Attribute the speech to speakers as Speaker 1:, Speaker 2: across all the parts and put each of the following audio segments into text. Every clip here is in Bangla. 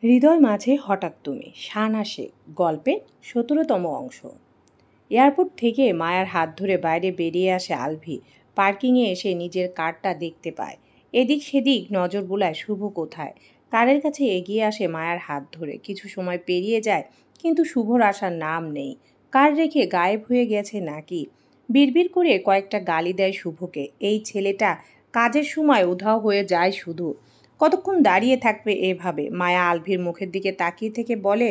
Speaker 1: হৃদয় মাঝে হঠাৎ তুমি শানা শেখ গল্পের ১৭তম অংশ। এয়ারপোর্ট থেকে মায়ার হাত ধরে বাইরে বেরিয়ে আসে আলভি। পার্কিংয়ে এসে নিজের কারটা দেখতে পায়। এদিক সেদিক নজর বুলায় শুভ কোথায়। কারের কাছে এগিয়ে আসে মায়ার হাত ধরে। কিছু সময় পেরিয়ে যায়, কিন্তু শুভর আসার নাম নেই। কার রেখে গায়েব হয়ে গেছে নাকি? বিড়বিড় করে কয়েকটা গালি দেয় শুভকে। এই ছেলেটা কাজের সময় উধাও হয়ে যায় শুধু। কতক্ষণ দাঁড়িয়ে থাকবে এভাবে? মায়া আলভির মুখের দিকে তাকিয়ে থেকে বলে,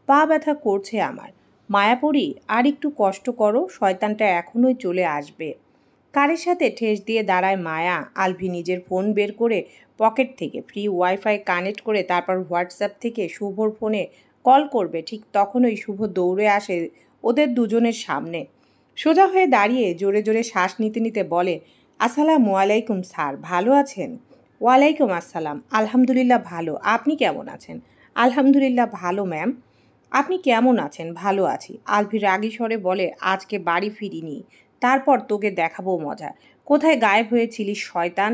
Speaker 1: পা ব্যথা করছে আমার। মায়াপরি, আর একটু কষ্ট করো, শয়তানটা এখনোই চলে আসবে। কারের সাথে ঠেস দিয়ে দাঁড়ায় মায়া। আলভি নিজের ফোন বের করে পকেট থেকে ফ্রি ওয়াইফাই কানেক্ট করে তারপর হোয়াটসঅ্যাপ থেকে শুভর ফোনে কল করবে। ঠিক তখনই শুভ দৌড়ে আসে ওদের দুজনের সামনে। সোজা হয়ে দাঁড়িয়ে জোরে জোরে শ্বাস নিতে নিতে বলে, আসসালামু আলাইকুম স্যার, ভালো আছেন? ওয়ালাইকুম আসসালাম, আলহামদুলিল্লাহ ভালো। আপনি কেমন আছেন? আলহামদুলিল্লাহ ভালো ম্যাম। আপনি কেমন আছেন? ভালো আছি। আলভি রাগী স্বরে বলে, আজকে বাড়ি ফিরিনি, তারপর তোকে দেখাবো মজা। কোথায় গায়েব হয়েছিলিস শয়তান?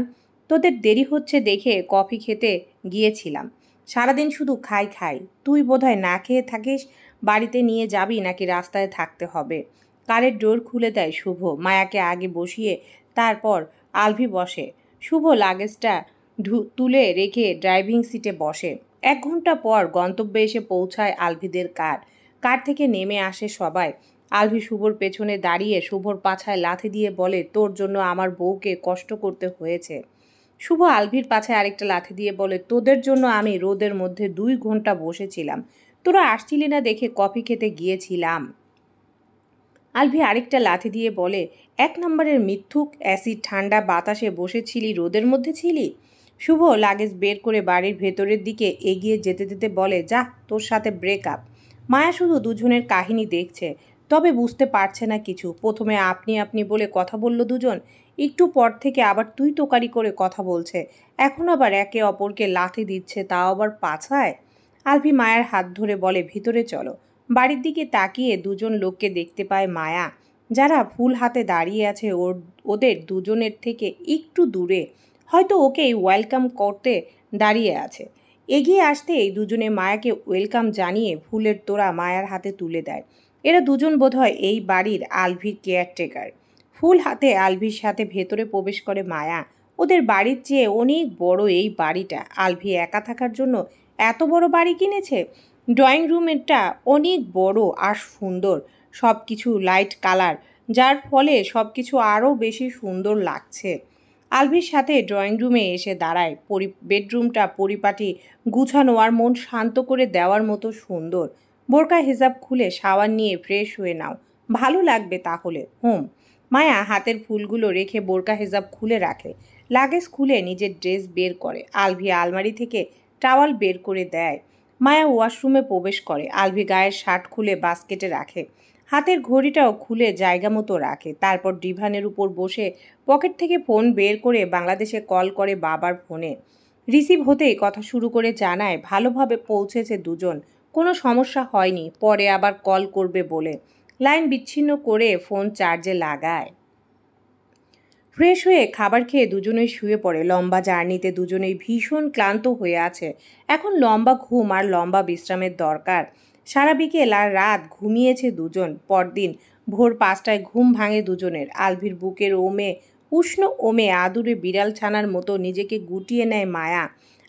Speaker 1: তোদের দেরি হচ্ছে দেখে কফি খেতে গিয়েছিলাম। সারাদিন শুধু খাই খাই। তুই বোধহয় না খেয়ে থাকিস। বাড়িতে নিয়ে যাবি নাকি রাস্তায় থাকতে হবে? কারের ডোর খুলে দেয় শুভ। মায়াকে আগে বসিয়ে তারপর আলভি বসে। শুভ লাগেজটা তুলে রেখে ড্রাইভিং সিটে বসে। ১ ঘন্টা পর গন্তব্যে এসে পৌঁছায় আলভিদের কার। কার থেকে নেমে আসে সবাই। আলভি শুভর পেছনে দাঁড়িয়ে শুভর পাছায় লাথি দিয়ে বলে, তোর জন্য আমার বউকে কষ্ট করতে হয়েছে। শুভ আলভির পাছায় আরেকটা লাথি দিয়ে বলে, তোদের জন্য আমি রোদের মধ্যে ২ ঘন্টা বসেছিলাম। তোরা আসছিলি না দেখে কফি খেতে গিয়েছিলাম। আলভি আরেকটা লাথি দিয়ে বলে, ১ নম্বরের মিথ্যুক, অ্যাসিড ঠান্ডা বাতাসে বসেছিলি, রোদের মধ্যে ছিলি। শুভ লাগেজ বের করে বাড়ির ভেতরের দিকে এগিয়ে যেতে যেতে বলে, যা, তোর সাথে ব্রেকআপ। মায়া শুধু দুজনের কাহিনী দেখছে, তবে বুঝতে পারছে না কিছু। প্রথমে আপনি আপনি বলে কথা বলল দুজন, একটু পর থেকে আবার তুই তোকারি করে কথা বলছে, এখন আবার একে অপরকে লাথি দিচ্ছে, তাও আবার পাছায়। আলভি মায়ার হাত ধরে বলে, ভিতরে চলো। বাড়ির দিকে তাকিয়ে দুজন লোককে দেখতে পায় মায়া, যারা ফুল হাতে দাঁড়িয়ে আছে ওদের দুজনের থেকে একটু দূরে। হয়তো ওকেই ওয়েলকাম করতে দাঁড়িয়ে আছে। এগিয়ে আসতেই দুজনে মায়াকে ওয়েলকাম জানিয়ে ফুলের তোড়া মায়ার হাতে তুলে দেয়। এরা দুজন বোধহয় এই বাড়ির আলভির কেয়ারটেকার। ফুল হাতে আলভির সাথে ভেতরে প্রবেশ করে মায়া। ওদের বাড়ির চেয়ে অনেক বড় এই বাড়িটা। আলভি একা থাকার জন্য এত বড় বাড়ি কিনেছে। ড্রয়িং রুমেরটা অনেক বড় আর সুন্দর, সব কিছু লাইট কালার, যার ফলে সব কিছু আরও বেশি সুন্দর লাগছে। আলভির সাথে ড্রয়িং রুমে এসে দাঁড়ায়। বেডরুমটা পরিপাটি, গুছানো আর মন শান্ত করে দেওয়ার মতো সুন্দর। বোরকা হিজাব খুলে শাওয়ার নিয়ে ফ্রেশ হয়ে নাও, ভালো লাগবে তাহলে। মায়া হাতের ফুলগুলো রেখে বোরকা হিজাব খুলে রাখে। লাগেজ খুলে নিজের ড্রেস বের করে। আলভি আলমারি থেকে টাওয়াল বের করে দেয়। মায়া ওয়াশরুমে প্রবেশ করে। আলভি গায়ের শার্ট খুলে বাস্কেটে রাখে। হাতের ঘড়িটাও খুলে জায়গা মতো রাখে। তারপর ডিভানের উপর বসে পকেট থেকে ফোন বের করে বাংলাদেশে কল করে বাবার ফোনে। রিসিভ হতেই কথা শুরু করে জানায় ভালোভাবে পৌঁছেছে দুজন, কোনো সমস্যা হয়নি, পরে আবার কল করবে বলে। লাইন বিচ্ছিন্ন করে ফোন চার্জে লাগায়। ফ্রেশ হয়ে খাবার খেয়ে দুজনেই শুয়ে পড়ে। লম্বা জার্নিতে দুজনেই ভীষণ ক্লান্ত হয়ে আছে। এখন লম্বা ঘুম আর লম্বা বিশ্রামের দরকার। সারা বিকেল আর রাত ঘুমিয়েছে দুজন। পরদিন ভোর ৫টায় ঘুম ভাঙে দুজনের। আলভির বুকের উষ্ণ ওমে আদুরে বিড়াল ছানার মতো নিজেকে গুটিয়ে নেয় মায়া।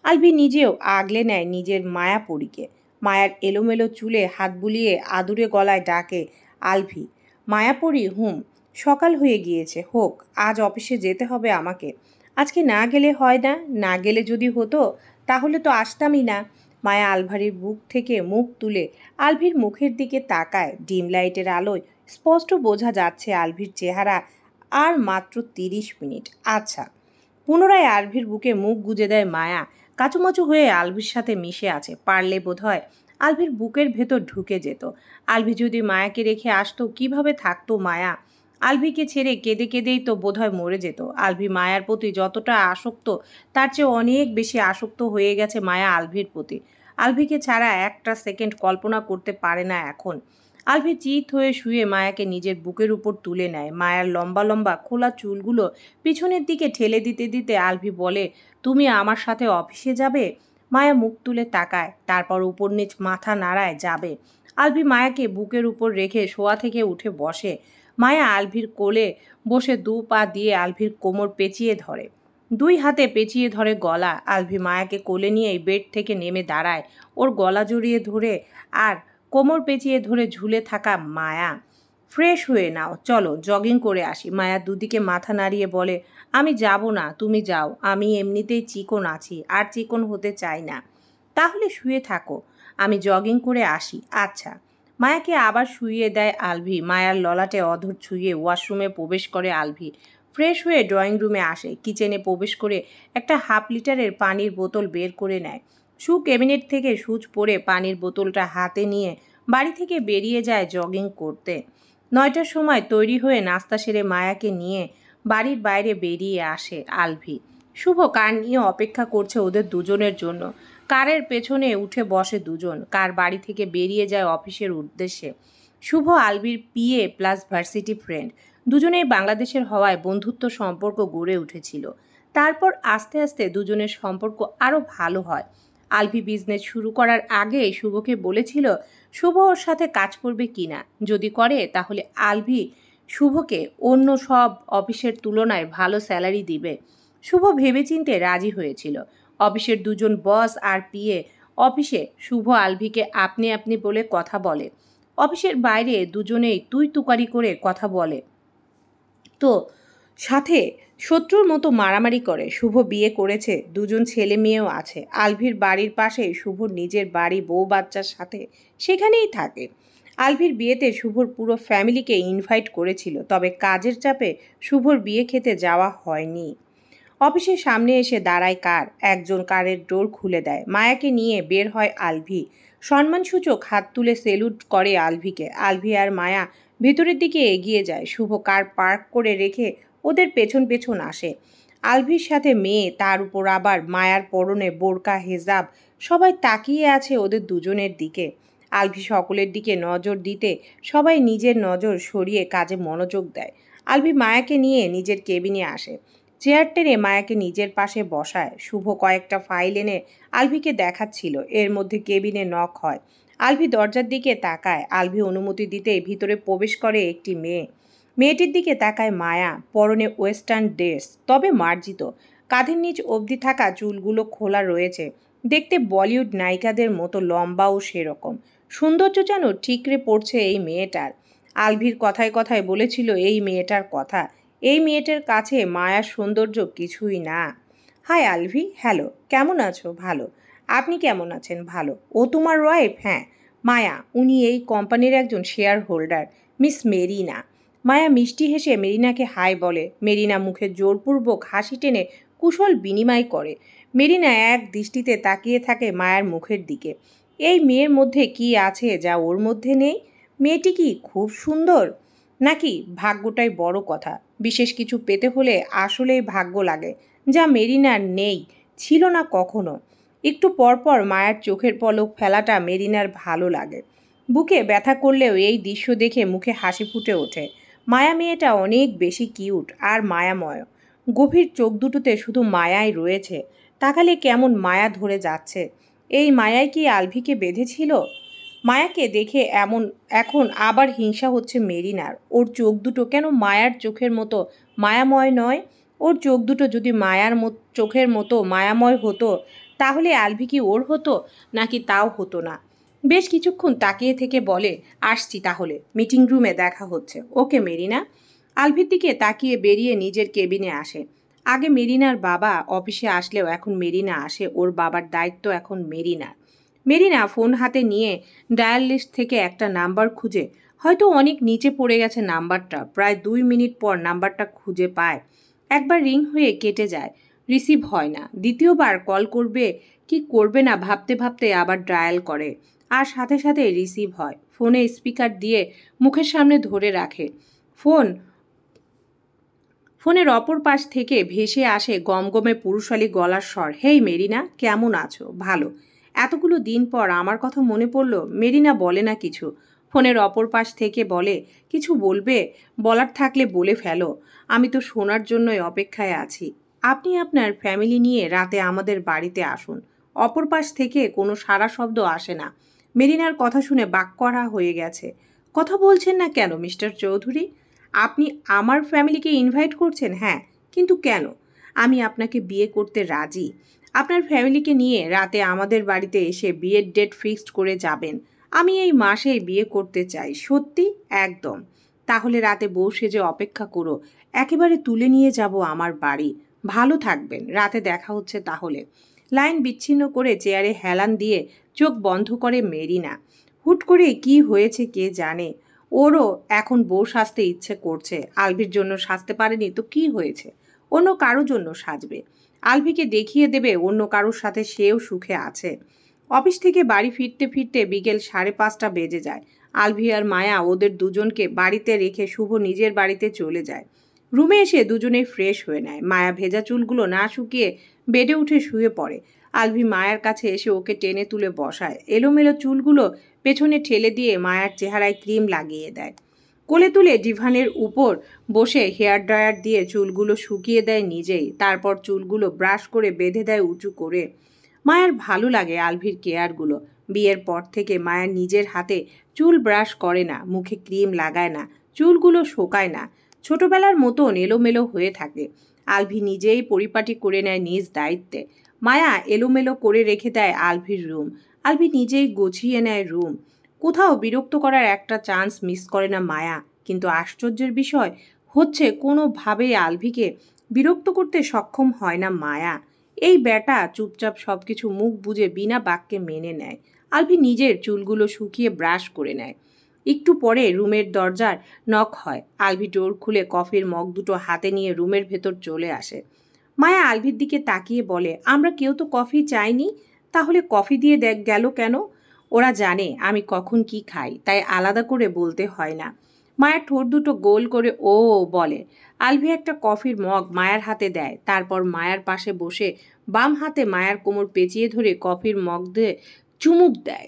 Speaker 1: আলভি নিজেও আগলে নেয় নিজের মায়াপরীকে। মায়ার এলোমেলো চুলে হাত বুলিয়ে আদুরে গলায় ডাকে, আলভি। মায়াপরী, সকাল হয়ে গিয়েছে, হোক, আজ অফিসে যেতে হবে আমাকে। আজকে না গেলে হয় না? না গেলে যদি হতো তাহলে তো আসতামই না। মায়া আলভারির বুক থেকে মুখ তুলে আলভির মুখের দিকে তাকায়। ডিম লাইটের আলোয় স্পষ্ট বোঝা যাচ্ছে আলভির চেহারা। আর মাত্র ৩০ মিনিট। আচ্ছা। পুনরায় আলভির বুকে মুখ গুজে দেয় মায়া। কাচুমাচু হয়ে আলভির সাথে মিশে আছে। পারলে বোধহয় আলভির বুকের ভেতর ঢুকে যেত। আলভি যদি মায়াকে রেখে আসতো, কিভাবে থাকতো মায়া? আলভিকে ছেড়ে কেঁদে কেঁদেই তো বোধহয় মরে যেত। আলভি মায়ার প্রতি যতটা আসক্ত, তার চেয়ে অনেক বেশি আসক্ত হয়ে গেছে মায়া আলভির প্রতি। আলভিকে ছাড়া একটা সেকেন্ড কল্পনা করতে পারে না এখন। আলভি চিত হয়ে শুয়ে মায়াকে নিজের বুকের উপর তুলে নেয়। মায়ার লম্বা লম্বা খোলা চুলগুলো পিছনের দিকে ঠেলে দিতে দিতে আলভি বলে, তুমি আমার সাথে অফিসে যাবে? মায়া মুখ তুলে তাকায়, তারপর উপর নিচ মাথা নাড়ায় যাবে। আলভি মায়াকে বুকের উপর রেখে শোয়া থেকে উঠে বসে। মায়া আলভির কোলে বসে 2 পা দিয়ে আলভির কোমর পেঁচিয়ে ধরে, 2 হাতে পেঁচিয়ে ধরে গলা। আলভি মায়াকে কোলে নিয়ে বেড থেকে নেমে দাঁড়ায়, ওর গলা জড়িয়ে ধরে আর কোমর পেঁচিয়ে ধরে ঝুলে থাকা মায়া। ফ্রেশ হয়ে নাও, চলো জগিং করে আসি। মায়া দুদিকে মাথা নাড়িয়ে বলে, আমি যাব না, তুমি যাও, আমি এমনিতেই চিকন আছি, আর চিকন হতে চাই না। তাহলে শুয়ে থাকো, আমি জগিং করে আসি। আচ্ছা। মায়াকে আবার শুইয়ে দেয় আলভি। মায়ার ললাটে অধর ছুঁয়ে ওয়াশরুমে প্রবেশ করে আলভি। ফ্রেশ হয়ে ড্রয়িং রুমে আসে, কিচেনে প্রবেশ করে একটা 1/2 লিটারের পানির বোতল বের করে নেয়। ক্যাবিনেট থেকে সুচ পরে পানির বোতলটা হাতে নিয়ে বাড়ি থেকে বেরিয়ে যায় জগিং করতে। 9টার সময় তৈরি হয়ে নাস্তা সেরে মায়াকে নিয়ে বাড়ির বাইরে বেরিয়ে আসে আলভি। শুভ কার নিয়ে অপেক্ষা করছে ওদের দুজনের জন্য। কারের পেছনে উঠে বসে দুজন। কার বাড়ি থেকে বেরিয়ে যায় অফিসের উদ্দেশ্যে। শুভ আলভির পিএ প্লাস ভার্সিটি ফ্রেন্ড। দুজনেই বাংলাদেশের হওয়ায় বন্ধুত্ব সম্পর্ক গড়ে উঠেছিল। তারপর আস্তে আস্তে দুজনের সম্পর্ক আরও ভালো হয়। আলভি বিজনেস শুরু করার আগে শুভকে বলেছিল শুভ ওর সাথে কাজ করবে কিনা। যদি করে তাহলে আলভি শুভকে অন্য সব অফিসের তুলনায় ভালো স্যালারি দিবে। শুভ ভেবেচিন্তে রাজি হয়েছিল। অফিসের দুজন বস আর পিএ অফিসে শুভ আলভিকে আপনি আপনি বলে কথা বলে। অফিসের বাইরে দুজনেই তুই তুকারি করে কথা বলে, তো সাথে শত্রুর মতো মারামারি করে। শুভ বিয়ে করেছে, দুজন ছেলে মেয়েও আছে। আলভির বাড়ির পাশে শুভর নিজের বাড়ি, বউ বাচ্চার সাথে সেখানেই থাকে। আলভির বিয়েতে শুভর পুরো ফ্যামিলিকে ইনভাইট করেছিল, তবে কাজের চাপে শুভর বিয়ে খেতে যাওয়া হয়নি। অফিসের সামনে এসে দাঁড়ায় কার। একজন কারের ডোর খুলে দেয়। মায়াকে নিয়ে বের হয় আলভি। সম্মানসূচক হাত তুলে সেলুট করে আলভিকে। আলভি আর মায়া ভেতরের দিকে এগিয়ে যায়। শুভ কার পার্ক করে রেখে ওদের পেছন পেছন আসে। আলভির সাথে মেয়ে, তার উপর আবার মায়ার পরনে বোরকা হেজাব, সবাই তাকিয়ে আছে ওদের দুজনের দিকে। আলভি সকলের দিকে নজর দিতে সবাই নিজের নজর সরিয়ে কাজে মনোযোগ দেয়। আলভি মায়াকে নিয়ে নিজের কেবিনে আসে। চেয়ার টেনে মায়াকে নিজের পাশে বসায়। শুভ কয়েকটা ফাইল এনে আলভিকে দেখাচ্ছিল। এর মধ্যে কেবিনে নক হয়। আলভি দরজার দিকে তাকায়। আলভি অনুমতি দিতেই ভিতরে প্রবেশ করে একটি মেয়ে। মেয়েটির দিকে তাকায় মায়া। পরনে ওয়েস্টার্ন ড্রেস, তবে মার্জিত। কাঁধের নিচ অবধি থাকা চুলগুলো খোলা রয়েছে। দেখতে বলিউড নায়িকাদের মতো, লম্বাও সেরকম। সৌন্দর্য যেন ঠিকরে পড়ছে এই মেয়েটার। আলভির কথায় কথায় বলেছিল এই মেয়েটার কথা। এই মেয়েটার কাছে মায়ার সৌন্দর্য কিছুই না। হাই আলভি। হ্যালো, কেমন আছো? ভালো। আপনি কেমন আছেন? ভালো। ও তোমার ওয়াইফ? হ্যাঁ। মায়া, উনি এই কোম্পানির একজন শেয়ার হোল্ডার, মিস মেরিনা। মায়া মিষ্টি হেসে মেরিনাকে হাই বলে। মেরিনা মুখে জোরপূর্বক হাসি টেনে কুশল বিনিময় করে। মেরিনা এক দৃষ্টিতে তাকিয়ে থাকে মায়ার মুখের দিকে। এই মেয়ের মধ্যে কি আছে যা ওর মধ্যে নেই? মেয়েটি কি খুব সুন্দর, নাকি ভাগ্যটাই বড় কথা? বিশেষ কিছু পেতে হলে আসলেই ভাগ্য লাগে, যা মেরিনার নেই, ছিল না কখনো। একটু পরপর মায়ার চোখের পলক ফেলাটা মেরিনার ভালো লাগে। বুকে ব্যথা করলেও এই দৃশ্য দেখে মুখে হাসি ফুটে ওঠে। মায়া মেয়েটা অনেক বেশি কিউট আর মায়াময়। গভীর চোখ দুটোতে শুধু মায়াই রয়েছে। তাকালে কেমন মায়া ধরে যাচ্ছে। এই মায়াই কি আলভিকে বেঁধেছিল? মায়াকে দেখে এখন আবার হিংসা হচ্ছে মেরিনার। ওর চোখ দুটো কেন মায়ার চোখের মতো মায়াময় নয়? ওর চোখ দুটো যদি মায়ার চোখের মতো মায়াময় হতো, তাহলে আলভি কি ওর হতো, নাকি তাও হতো না? বেশ কিছুক্ষণ তাকিয়ে থেকে বলে, আসছি তাহলে, মিটিং রুমে দেখা হচ্ছে। ওকে মেরিনা। আলভির দিকে তাকিয়ে বেরিয়ে নিজের কেবিনে আসে। আগে মেরিনার বাবা অফিসে আসলেও এখন মেরিনা আসে। ওর বাবার দায়িত্ব এখন মেরিনার। মেরিনা ফোন হাতে নিয়ে ডায়াল লিস্ট থেকে একটা নাম্বার খুঁজে, হয়তো অনেক নিচে পড়ে গেছে নাম্বারটা। প্রায় 2 মিনিট পর নাম্বারটা খুঁজে পায়। একবার রিং হয়ে কেটে যায়, রিসিভ হয় না। দ্বিতীয়বার কল করবে কি করবে না ভাবতে ভাবতে আবার ডায়াল করে, আর সাথে সাথে রিসিভ হয়। ফোনে স্পিকার দিয়ে মুখের সামনে ধরে রাখে। ফোনের অপর পাশ থেকে ভেসে আসে গমগমে পুরুষালী গলার স্বর। হেই মেরিনা, কেমন আছো? ভালো। এতগুলো দিন পর আমার কথা মনে পড়ল? মেরিনা বলে না কিছু। ফোনের অপর পাশ থেকে বলে, কিছু বলবে? বলার থাকলে বলে ফেলো, আমি তো শোনার জন্যই অপেক্ষায় আছি। আপনি আপনার ফ্যামিলি নিয়ে রাতে আমাদের বাড়িতে আসুন। অপর পাশ থেকে কোনো সাড়া শব্দ আসে না। মেরিনার কথা শুনে বাক্যহারা হয়ে গেছে। কথা বলছেন না কেন মিস্টার চৌধুরী? আপনি আমার ফ্যামিলিকে ইনভাইট করছেন? হ্যাঁ, কিন্তু কেন? আমি আপনাকে বিয়ে করতে রাজি। আপনার ফ্যামিলিকে নিয়ে রাতে আমাদের বাড়িতে এসে বিয়ের ডেট ফিক্সড করে যাবেন। আমি এই মাসেই বিয়ে করতে চাই। সত্যি? একদম। তাহলে রাতে বউ সেজে অপেক্ষা করো। একেবারে তুলে নিয়ে যাব আমার বাড়ি। ভালো থাকবেন। রাতে দেখা হচ্ছে তাহলে। লাইন বিচ্ছিন্ন করে চেয়ারে হেলান দিয়ে চোখ বন্ধ করে মেরিনা। হুট করে কি হয়েছে কে জানে। ওরও এখন বউ সাজতে ইচ্ছে করছে। আলভির জন্য সাজতে পারেনি তো কি হয়েছে? অন্য কারোর জন্য সাজবে। আলভিকে দেখিয়ে দেবে অন্য কারোর সাথে সেও সুখে আছে। অফিস থেকে বাড়ি ফিরতে ফিরতে বিকেল 5:30 বেজে যায়। আলভি আর মায়া ওদের দুজনকে বাড়িতে রেখে শুভ নিজের বাড়িতে চলে যায়। রুমে এসে দুজনেই ফ্রেশ হয়ে নেয়। মায়া ভেজা চুলগুলো না শুকিয়ে বেডে উঠে শুয়ে পড়ে। আলভি মায়ার কাছে এসে ওকে টেনে তুলে বসায়। এলোমেলো চুলগুলো পেছনে ঠেলে দিয়ে মায়ার চেহারায় ক্রিম লাগিয়ে দেয়। কোলে তুলে ডিভানের উপর বসে হেয়ার ড্রায়ার দিয়ে চুলগুলো শুকিয়ে দেয় নিজেই। তারপর চুলগুলো ব্রাশ করে বেঁধে দেয় উঁচু করে। মায়ার ভালো লাগে আলভির কেয়ারগুলো। বিয়ের পর থেকে মায়া নিজের হাতে চুল ব্রাশ করে না, মুখে ক্রিম লাগায় না, চুলগুলো শোকায় না। ছোটবেলার মতন এলোমেলো হয়ে থাকে। আলভি নিজেই পরিপাটি করে নেয় নিজ দায়িত্বে। মায়া এলোমেলো করে রেখে দেয় আলভির রুম। আলভি নিজেই গুছিয়ে নেয় রুম। কোথাও বিরক্ত করার একটা চান্স মিস করে না মায়া। কিন্তু আশ্চর্যের বিষয় হচ্ছে কোনোভাবেই আলভিকে বিরক্ত করতে সক্ষম হয় না মায়া। এই ব্যাটা চুপচাপ সবকিছু মুখ বুজে বিনা বাক্যে মেনে নেয়। আলভি নিজের চুলগুলো শুকিয়ে ব্রাশ করে নেয়। একটু পরে রুমের দরজার নক হয়। আলভি ডোর খুলে কফির মগ দুটো হাতে নিয়ে রুমের ভেতর চলে আসে। মায়া আলভির দিকে তাকিয়ে বলে, আমরা কেউ তো কফি চাইনি, তাহলে কফি দিয়ে দেখ গেল কেন? ওরা জানে আমি কখন কি খাই, তাই আলাদা করে বলতে হয় না। মায়ের ঠোঁট দুটো গোল করে ও বলে। আলভি একটা কফির মগ মায়ের হাতে দেয়। তারপর মায়ের পাশে বসে বাম হাতে মায়ের কোমর পেঁচিয়ে ধরে কফির মগ দিয়ে চুমুক দেয়।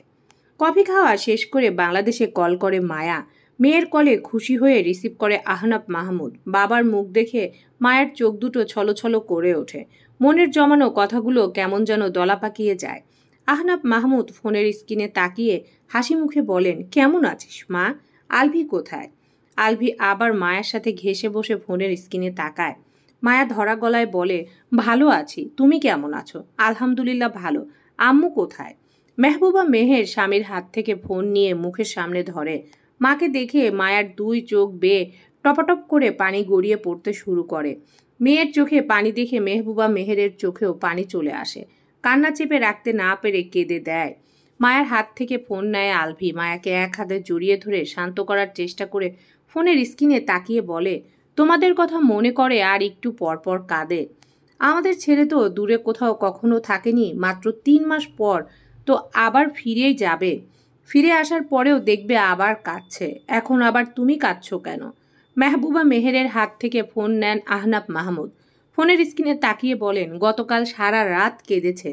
Speaker 1: কফি খাওয়া শেষ করে বাংলাদেশে কল করে মায়া। মেয়ের কলে খুশি হয়ে রিসিভ করে আহনাব মাহমুদ। বাবার মুখ দেখে মায়ের চোখ দুটো ছলছল করে ওঠে। মনের জমানো কথাগুলো কেমন যেন দলা পাকিয়ে যায়। আহনাব মাহমুদ ফোনের স্ক্রিনে তাকিয়ে হাসি মুখে বলেন, কেমন আছিস মা? আলভি কোথায়? আলভি আবার মায়ের সাথে ঘেঁষে বসে ফোনের স্ক্রিনে তাকায়। মায়া ধরা গলায় বলে, ভালো আছি, তুমি কেমন আছো? আলহামদুলিল্লাহ ভালো। আম্মু কোথায়? মেহবুবা মেহের স্বামীর হাত থেকে ফোন নিয়ে মুখের সামনে ধরে। মাকে দেখে মায়ার দুই চোখ বেয়ে টপাটপ করে পানি গড়িয়ে পড়তে শুরু করে। মেয়ের চোখে পানি দেখে মেহবুবা মেহেরের চোখেও পানি চলে আসে। কান্না চেপে রাখতে না পেরে কেঁদে দেয়। মায়ার হাত থেকে ফোন নেয় আলভি। মায়াকে এক হাতে জড়িয়ে ধরে শান্ত করার চেষ্টা করে ফোনের স্ক্রিনে তাকিয়ে বলে, তোমাদের কথা মনে করে আর একটু পরপর কাঁদে। আমাদের ছেলে তো দূরে কোথাও কখনো থাকেনি, মাত্র 3 মাস পর তো আবার ফিরেই যাবে। ফিরে আসার পরেও দেখবে আবার কাঁদছে। এখন আবার তুমি কাঁদছো কেন? মেহবুবা মেহেরের হাত থেকে ফোন নেন আহনাব মাহমুদ। ফোনের স্ক্রিনে তাকিয়ে বলেন, গতকাল সারা রাত কেঁদেছে,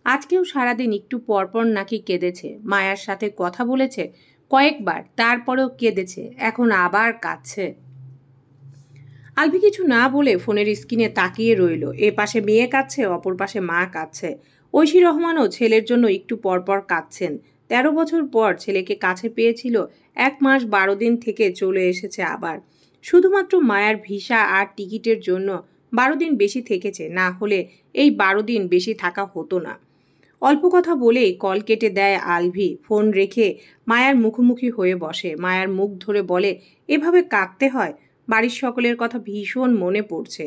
Speaker 1: আজকেও সারাদিন একটু পরপর নাকি কেঁদেছে। মায়ার সাথে কথা বলেছে কয়েকবার, তারপরেও কেঁদেছে, এখন আবার কাঁদছে। আলভি কিছু না বলে ফোনের স্ক্রিনে তাকিয়ে রইল। এ পাশে মেয়ে কাঁদছে, অপর পাশে মা কাঁদছে। ঐশী রহমানও ছেলের জন্য একটু পরপর কাঁদছেন। 13 বছর পর ছেলেকে কাছে পেয়েছিল, 1 মাস 12 দিন থেকে চলে এসেছে আবার। শুধুমাত্র মায়ার ভিসা আর টিকিটের জন্য 12 দিন বেশি থেকেছে, না হলে এই 12 দিন বেশি থাকা হতো না। অল্প কথা বলেই কল কেটে দেয় আলভি। ফোন রেখে মায়ার মুখোমুখি হয়ে বসে। মায়ার মুখ ধরে বলে, এভাবে কাঁদতে হয়? বাড়ির সকলের কথা ভীষণ মনে পড়ছে।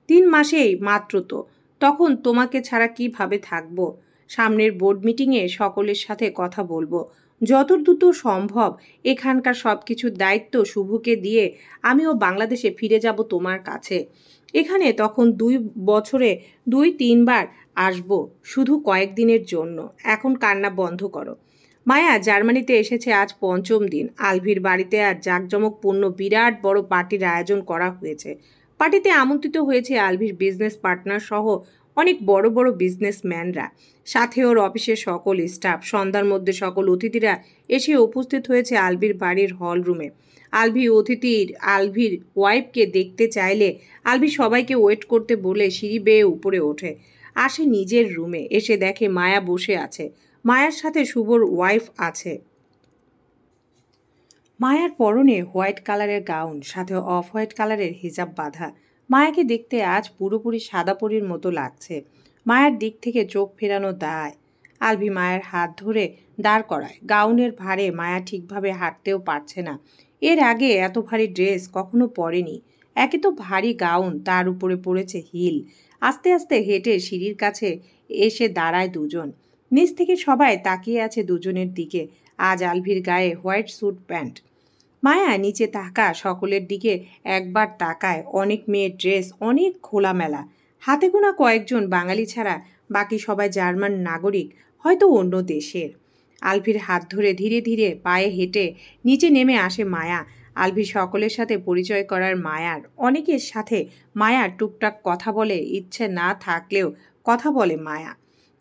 Speaker 1: 3 মাসেই মাত্র তো, তখন তোমাকে ছাড়া কিভাবে থাকবো? সামনের বোর্ড মিটিংয়ে সকলের সাথে কথা বলবো। যত দ্রুত সম্ভব এখানকার সব কিছুর দায়িত্ব শুভকে দিয়ে আমিও বাংলাদেশে ফিরে যাব তোমার কাছে। এখানে তখন 2 বছরে 2-3 বার আসবো, শুধু কয়েকদিনের জন্য। এখন কান্না বন্ধ করো। মায়া জার্মানিতে এসেছে আজ 5ম দিন। আলভির বাড়িতে আজ জাঁকজমকপূর্ণ বিরাট বড় পার্টির আয়োজন করা হয়েছে। পার্টিতে আমন্ত্রিত হয়েছে আলভির বিজনেস পার্টনার সহ অনেক বড় বড় বিজনেসম্যানরা, সাথে ওর অফিসের সকল স্টাফ। সন্ধ্যার মধ্যে সকল অতিথিরা এসে উপস্থিত হয়েছে আলভির বাড়ির হল রুমে। আলভির ওয়াইফকে দেখতে চাইলে আলভি সবাইকে ওয়েট করতে বলে সিঁড়ি বেয়ে উপরে ওঠে। আসে নিজের রুমে, এসে দেখে মায়া বসে আছে। মায়ার সাথে শুভর ওয়াইফ আছে। মায়ার পরনে হোয়াইট কালারের গাউন, সাথে অফ হোয়াইট কালারের হিজাব বাঁধা। মায়াকে দেখতে আজ পুরোপুরি সাদা পরীর মতো লাগছে। মায়ার দিক থেকে চোখ ফেরানো দায়। আলভি মায়ের হাত ধরে দাঁড় করায়। গাউনের ভারে মায়া ঠিকভাবে হাঁটতেও পারছে না। এর আগে এত ভারী ড্রেস কখনো পরেনি। একে তো ভারী গাউন, তার উপরে পড়েছে হিল। আস্তে আস্তে হেঁটে সিঁড়ির কাছে এসে দাঁড়ায় দুজন। নিচ থেকে সবাই তাকিয়ে আছে দুজনের দিকে। আজ আলভির গায়ে হোয়াইট স্যুট প্যান্ট। মায়া নিচে তাকা, সকলের দিকে একবার তাকায়। অনেক মেয়ের ড্রেস, অনেক খোলামেলা। হাতে গোনা কয়েকজন বাঙালি ছাড়া বাকি সবাই জার্মান নাগরিক, হয়তো অন্য দেশের। আলভির হাত ধরে ধীরে ধীরে পায়ে হেঁটে নিচে নেমে আসে মায়া। আলভি সকলের সাথে পরিচয় করার মায়ার। অনেকের সাথে মায়ার টুকটাক কথা বলে, ইচ্ছে না থাকলেও কথা বলে মায়া।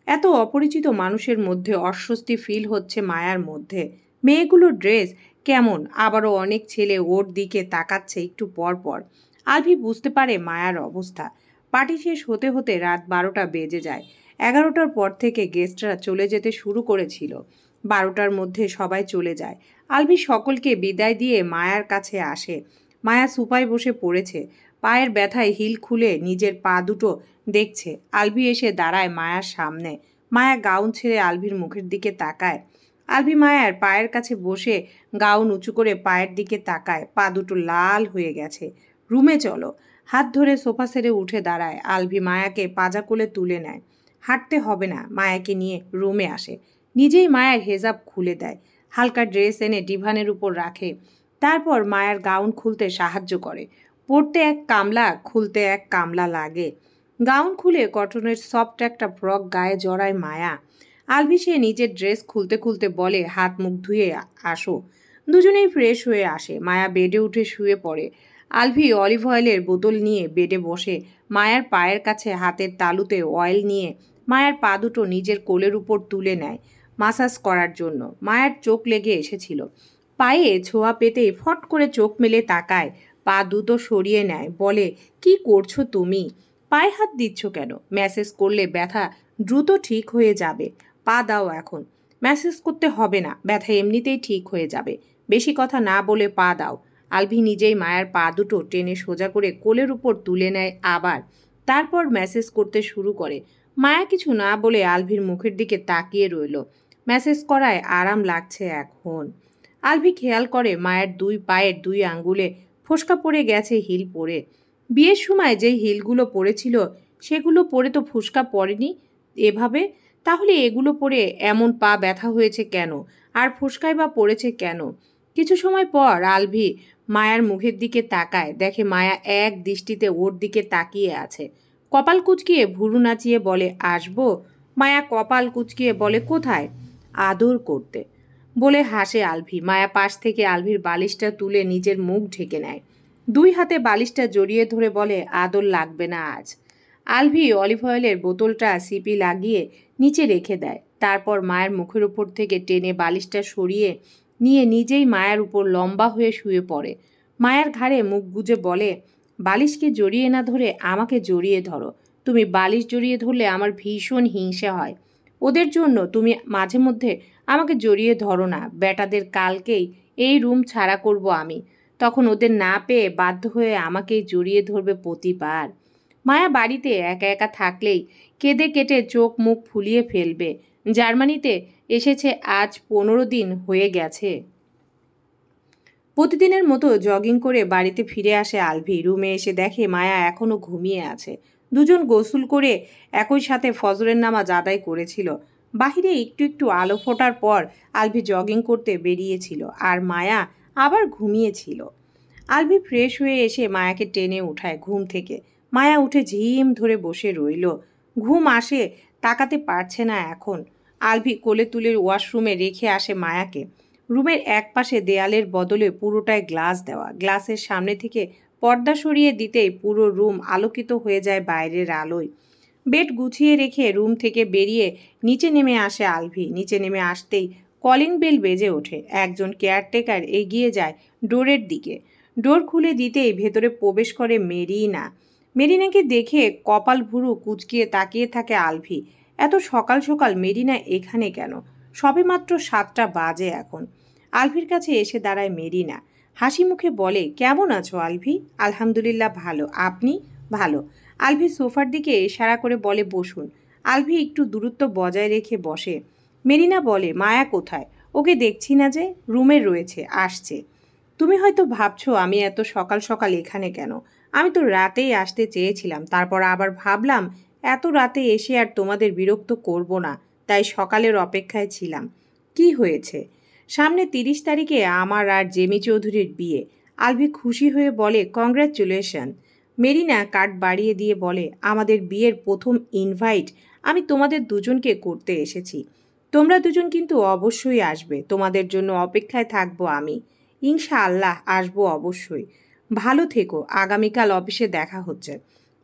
Speaker 1: এত অপরিচিত মানুষের মধ্যে অস্বস্তি ফিল হচ্ছে মায়ার মধ্যে। মেয়েগুলোর ড্রেস কেমন, আবারও অনেক ছেলে ওর দিকে তাকাচ্ছে একটু পর পর। আলভি বুঝতে পারে মায়ার অবস্থা। পার্টি শেষ হতে হতে রাত 12টা বেজে যায়। 11টার পর থেকে গেস্টরা চলে যেতে শুরু করেছিল। 12টার মধ্যে সবাই চলে যায়। আলভি সকলকে বিদায় দিয়ে মায়ার কাছে আসে। মায়া সোফায় বসে পড়েছে। পায়ের ব্যথায় হিল খুলে নিজের পা দুটো দেখছে। আলভি এসে দাঁড়ায় মায়ার সামনে। মায়া গাউন ছেড়ে আলভির মুখের দিকে তাকায়। আলভি মায়ার পায়ের কাছে বসে গাউন উঁচু করে পায়ের দিকে তাকায়। পা দুটো লাল হয়ে গেছে। রুমে চলো। হাত ধরে সোফা সেরে উঠে দাঁড়ায়। আলভি মায়াকে পাজা কোলে তুলে নেয়। হাঁটতে হবে না। মায়াকে নিয়ে রুমে আসে। নিজেই মায়ের হেজাব খুলে দেয়। হালকা ড্রেস এনে ডিভানের উপর রাখে। তারপর মায়ের গাউন খুলতে সাহায্য করে। পরতে এক কামলা, খুলতে এক কামলা লাগে। গাউন খুলে কটনের সফট একটা ফ্রক গায়ে জড়ায় মায়া। আলভি সে নিজের ড্রেস খুলতে খুলতে বলে, হাত মুখ ধুয়ে আসো। দুজনেই ফ্রেশ হয়ে আসে। মায়া বেডে উঠে শুয়ে পড়ে। আলভি অলিভ অয়েলের বোতল নিয়ে বেডে বসে মায়ার পায়ের কাছে হাতের তালুতে অয়েল নিয়ে মায়ার পা দুটো নিজের কোলের উপর তুলে নেয় মাসাজ করার জন্য। মায়ের চোখ লেগে এসেছিল। পায়ে ছোঁয়া পেতেই ফট করে চোখ মেলে তাকায়। পা দুটো সরিয়ে নেয়। বলে, কি করছো তুমি? পায়ে হাত দিচ্ছ কেন? ম্যাসেজ করলে ব্যথা দ্রুত ঠিক হয়ে যাবে। পা দাও এখন। ম্যাসেজ করতে হবে না, ব্যথা এমনিতেই ঠিক হয়ে যাবে। বেশি কথা না বলে পা দাও। আলভি নিজেই মায়ের পা দুটো টেনে সোজা করে কোলের উপর তুলে নেয় আবার। তারপর ম্যাসেজ করতে শুরু করে। মায়া কিছু না বলে আলভির মুখের দিকে তাকিয়ে রইল। ম্যাসেজ করায় আরাম লাগছে এখন। আলভি খেয়াল করে মায়ের দুই পায়ের দুই আঙ্গুলে ফোসকা পড়ে গেছে হিল পরে। বিয়ের সময় যেই হিলগুলো পরেছিল সেগুলো পরে তো ফোসকা পড়েনি এভাবে। তাহলে এগুলো পরে এমন পা ব্যথা হয়েছে কেন? আর ফোসকায় বা পড়েছে কেন? কিছু সময় পর আলভি মায়ার মুখের দিকে তাকায়। দেখে মায়া এক দৃষ্টিতে ওর দিকে তাকিয়ে আছে। কপাল কুঁচকিয়ে ভুরু নাচিয়ে বলে, আসবো? মায়া কপাল কুঁচকিয়ে বলে, কোথায়? আদর করতে বলে হাসে আলভি। মায়া পাশ থেকে আলভির বালিশটা তুলে নিজের মুখ ঢেকে নেয়। দুই হাতে বালিশটা জড়িয়ে ধরে বলে, আদর লাগবে না আজ। আলভি অলিভ অয়েলের বোতলটা সিপি লাগিয়ে নিচে রেখে দেয়। তারপর মায়ের মুখের উপর থেকে টেনে বালিশটা সরিয়ে নিয়ে নিজেই মায়ের উপর লম্বা হয়ে শুয়ে পড়ে। মায়ের ঘাড়ে মুখ গুজে বলে, বালিশকে জড়িয়ে না ধরে আমাকে জড়িয়ে ধরো। তুমি বালিশ জড়িয়ে ধরলে আমার ভীষণ হিংসা হয়। ওদের জন্য তুমি মাঝে মধ্যে আমাকে জড়িয়ে ধরো না। বেটাদের কালকেই এই রুম ছাড়া করব আমি। তখন ওদের না পেয়ে বাধ্য হয়ে আমাকেই জড়িয়ে ধরবে প্রতিবার। মায়া বাড়িতে একা একা থাকলেই কেঁদে কেটে চোখ মুখ ফুলিয়ে ফেলবে। জার্মানিতে এসেছে আজ 15 দিন হয়ে গেছে। প্রতিদিনের মতো জগিং করে বাড়িতে ফিরে আসে আলভি। রুমে এসে দেখে মায়া এখনও ঘুমিয়ে আছে। দুজন গোসল করে একই সাথে ফজরের নামাজ আদায় করেছিল। বাহিরে একটু একটু আলো ফোটার পর আলভি জগিং করতে বেরিয়েছিল আর মায়া আবার ঘুমিয়েছিল। আলভি ফ্রেশ হয়ে এসে মায়াকে টেনে উঠায় ঘুম থেকে। মায়া উঠে ঝিম ধরে বসে রইল। ঘুম আসে, তাকাতে পারছে না এখন। আলভি কোলে তুলে ওয়াশরুমে রেখে আসে মায়াকে। রুমের এক পাশে দেয়ালের বদলে পুরোটায় গ্লাস দেওয়া। গ্লাসের সামনে থেকে পর্দা সরিয়ে দিতেই পুরো রুম আলোকিত হয়ে যায় বাইরের আলোয়। বেড গুছিয়ে রেখে রুম থেকে বেরিয়ে নিচে নেমে আসে আলভি। নিচে নেমে আসতেই কলিং বেল বেজে ওঠে। একজন কেয়ারটেকার এগিয়ে যায় ডোরের দিকে। ডোর খুলে দিতেই ভেতরে প্রবেশ করে মেরিনা। মেরিনাকে দেখে কপাল ভুরু কুঁচকিয়ে তাকিয়ে থাকে আলভি। এত সকাল সকাল মেরিনা এখানে কেন? সবেমাত্র 7টা বাজে এখন। আলভির কাছে এসে দাঁড়ায় মেরিনা। হাসি মুখে বলে, কেমন আছো আলভি? আলহামদুলিল্লাহ ভালো। আপনি? ভালো। আলভি সোফার দিকে ইশারা করে বলে, বসুন। আলভি একটু দূরত্ব বজায় রেখে বসে। মেরিনা বলে, মায়া কোথায়? ওকে দেখছি না যে। রুমে রয়েছে, আসছে। তুমি হয়তো ভাবছো আমি এত সকাল সকাল এখানে কেন। আমি তো রাতেই আসতে চেয়েছিলাম, তারপর আবার ভাবলাম এত রাতে এসে আর তোমাদের বিরক্ত করব না, তাই সকালের অপেক্ষায় ছিলাম। কি হয়েছে? সামনে 30 তারিখে আমার আর জেমি চৌধুরীর বিয়ে। আলভি খুশি হয়ে বলে, কংগ্রাচুলেশন। মেরিনা কার্ড বাড়িয়ে দিয়ে বলে, আমাদের বিয়ের প্রথম ইনভাইট আমি তোমাদের দুজনকে করতে এসেছি। তোমরা দুজন কিন্তু অবশ্যই আসবে। তোমাদের জন্য অপেক্ষায় থাকবো আমি। ইনশাআল্লাহ আসবো অবশ্যই। ভালো থেকো। আগামীকাল অফিসে দেখা হচ্ছে।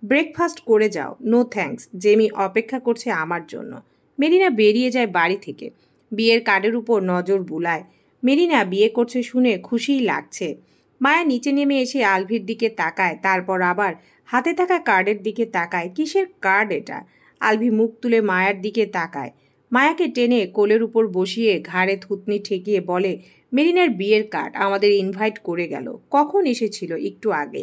Speaker 1: ব্রেকফাস্ট করে যাও। নো থ্যাঙ্কস, জেমি অপেক্ষা করছে আমার জন্য। মেরিনা বেরিয়ে যায় বাড়ি থেকে। বিয়ের কার্ডের উপর নজর বুলায়। মেরিনা বিয়ে করছে শুনে খুশিই লাগছে। মায়া নিচে নেমে এসে আলভির দিকে তাকায়, তারপর আবার হাতে থাকা কার্ডের দিকে তাকায়। কিসের কার্ড এটা? আলভি মুখ তুলে মায়ার দিকে তাকায়। মায়াকে টেনে কোলের উপর বসিয়ে ঘাড়ে থুতনি ঠেকিয়ে বলে, মেরিনার বিয়ের কার্ড আমাদের ইনভাইট করে গেল। কখন এসেছিল? একটু আগে।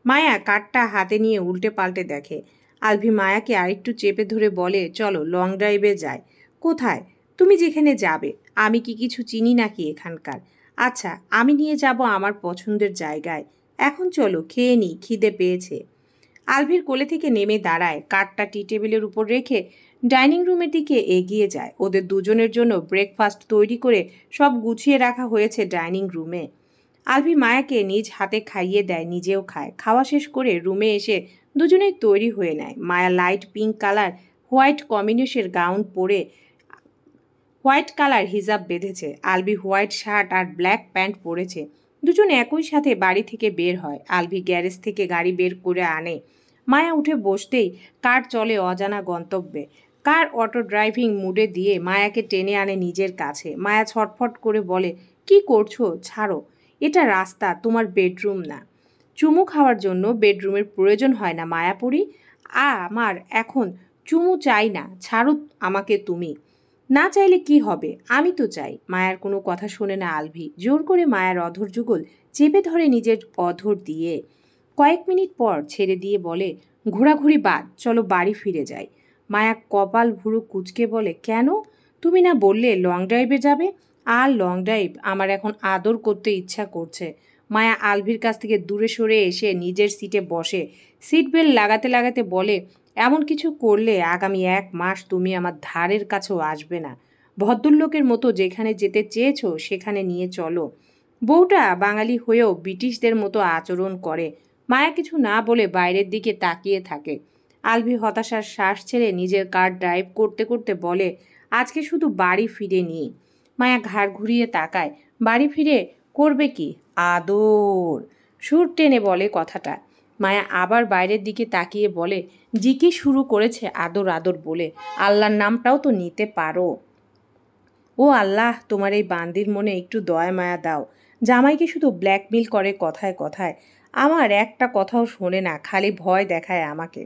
Speaker 1: মায়া কার্ডটা হাতে নিয়ে উল্টে পাল্টে দেখে। আলভি মায়াকে আরেকটু চেপে ধরে বলে, চলো লং ড্রাইভে যাই। কোথায়? তুমি যেখানে যাবে। আমি কি কিছু চিনি নাকি এখানকার? আচ্ছা, আমি নিয়ে যাব আমার পছন্দের জায়গায়। এখন চলো খেয়ে নিই, খিদে পেয়েছে। আলভির কোলে থেকে নেমে দাঁড়ায়, কার্ডটা টি টেবিলের উপর রেখে ডাইনিং রুমের দিকে এগিয়ে যায়। ওদের দুজনের জন্য ব্রেকফাস্ট তৈরি করে সব গুছিয়ে রাখা হয়েছে ডাইনিং রুমে। আলভি মায়াকে নিজ হাতে খাইয়ে দেয়, নিজেও খায়। খাওয়া শেষ করে রুমে এসে দুজনেই তৈরি হয়ে নেয়। Maya light pink colour white combination gown পরে হোয়াইট কালার হিজাব বেঁধেছে। আলভি হোয়াইট শার্ট আর ব্ল্যাক প্যান্ট পরেছে। দুজন একই সাথে বাড়ি থেকে বের হয়। আলভি গ্যারেজ থেকে গাড়ি বের করে আনে। মায়া উঠে বসতেই কার চলে অজানা গন্তব্যে। কার অটো ড্রাইভিং মুডে দিয়ে মায়াকে টেনে আনে নিজের কাছে। মায়া ছটফট করে বলে, কি করছো? ছাড়ো, এটা রাস্তা, তোমার বেডরুম না। চুমু খাওয়ার জন্য বেডরুমের প্রয়োজন হয় না মায়াপুরী। আমার এখন চুমু চাই না, ছাড়ো আমাকে তুমি। না চাইলে কি হবে? আমি তো চাই। মায়ার কোনো কথা শোনে না আলভি। জোর করে মায়ার অধর যুগল চেপে ধরে নিজের অধর দিয়ে। কয়েক মিনিট পর ছেড়ে দিয়ে বলে, ঘোরাঘুরি বাদ, চলো বাড়ি ফিরে যাই। মায়া কপাল ভুরু কুঁচকে বলে, কেন? তুমি না বললে লং ড্রাইভে যাবে? আর লং ড্রাইভ, আমার এখন আদর করতে ইচ্ছা করছে। মায়া আলভির কাছ থেকে দূরে সরে এসে নিজের সিটে বসে। সিট বেল্ট লাগাতে লাগাতে বলে, এমন কিছু করলে আগামী 1 মাস তুমি আমার ধারের কাছেও আসবে না। ভদ্রলোকের মতো যেখানে যেতে চেয়েছো সেখানে নিয়ে চলো। বউটা বাঙালি হয়েও ব্রিটিশদের মতো আচরণ করে। মায়া কিছু না বলে বাইরের দিকে তাকিয়ে থাকে। আলভি হতাশার শ্বাস ছেড়ে নিজের কার ড্রাইভ করতে করতে বলে, আজকে শুধু বাড়ি ফিরে নিই। মায়া ঘাড় ঘুরিয়ে তাকায়। বাড়ি ফিরে করবে কি? আদর। সুর টেনে বলে কথাটা। মায়া আবার বাইরের দিকে তাকিয়ে বলে, জিকে শুরু করেছে আদর আদর বলে, আল্লাহর নামটাও তো নিতে পারো। ও আল্লাহ, তোমার এই বান্দির মনে একটু দয়া মায়া দাও। জামাইকে শুধু ব্ল্যাকমেল করে কথায় কথায়। আমার একটা কথাও শোনে না, খালি ভয় দেখায় আমাকে।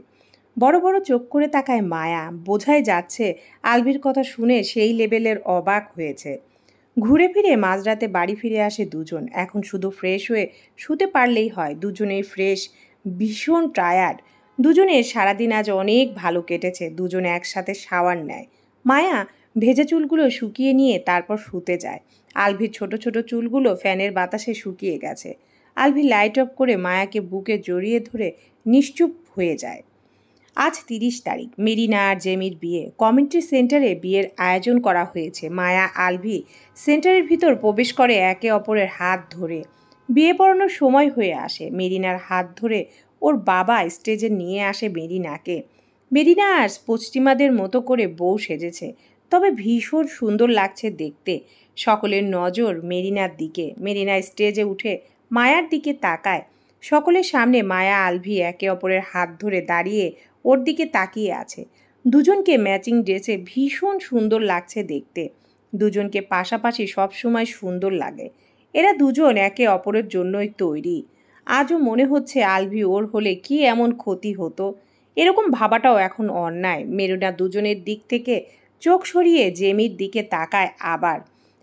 Speaker 1: বড় বড় চোখ করে তাকায় মায়া। বোঝাই যাচ্ছে আলভির কথা শুনে সেই লেভেলের অবাক হয়েছে। ঘুরে ফিরে মাঝরাতে বাড়ি ফিরে আসে দুজন। এখন শুধু ফ্রেশ হয়ে শুতে পারলেই হয়। দুজনেই ফ্রেশ, ভীষণ টায়ার্ড। দুজনের সারাদিন আজ অনেক ভালো কেটেছে। দুজনে একসাথে শাওয়ার নেয়। মায়া ভেজা চুলগুলো শুকিয়ে নিয়ে তারপর শুতে যায়। আলভির ছোট ছোট চুলগুলো ফ্যানের বাতাসে শুকিয়ে গেছে। আলভি লাইট অফ করে মায়াকে বুকে জড়িয়ে ধরে নিশ্চুপ হয়ে যায়। আজ 30 তারিখ, মেরিনা আর জেমির বিয়ে। কমিউনিটি সেন্টারে বিয়ের আয়োজন করা হয়েছে। মায়া আলভি সেন্টারের ভিতর প্রবেশ করে একে অপরের হাত ধরে। বিয়ে পড়ানোর সময় হয়ে আসে। মেরিনার হাত ধরে ওর বাবা স্টেজে নিয়ে আসে মেরিনাকে। মেরিনা আর পশ্চিমাদের মতো করে বউ সেজেছে, তবে ভীষণ সুন্দর লাগছে দেখতে। সকলের নজর মেরিনার দিকে। মেরিনা স্টেজে উঠে মায়ার দিকে তাকায়। সকলের সামনে মায়া আলভি একে অপরের হাত ধরে দাঁড়িয়ে ওর দিকে তাকিয়ে আছে। দুজনকে ম্যাচিং ড্রেসে ভীষণ সুন্দর লাগছে দেখতে। দুজনকে পাশাপাশি সবসময় সুন্দর লাগে। এরা দুজন একে অপরের জন্যই তৈরি। আজও মনে হচ্ছে আলভি ওর হলে কি এমন ক্ষতি হতো। এরকম ভাবাটাও এখন অন্যায়। মেরিনা দুজনের দিক থেকে চোখ সরিয়ে জেমির দিকে তাকায় আবার।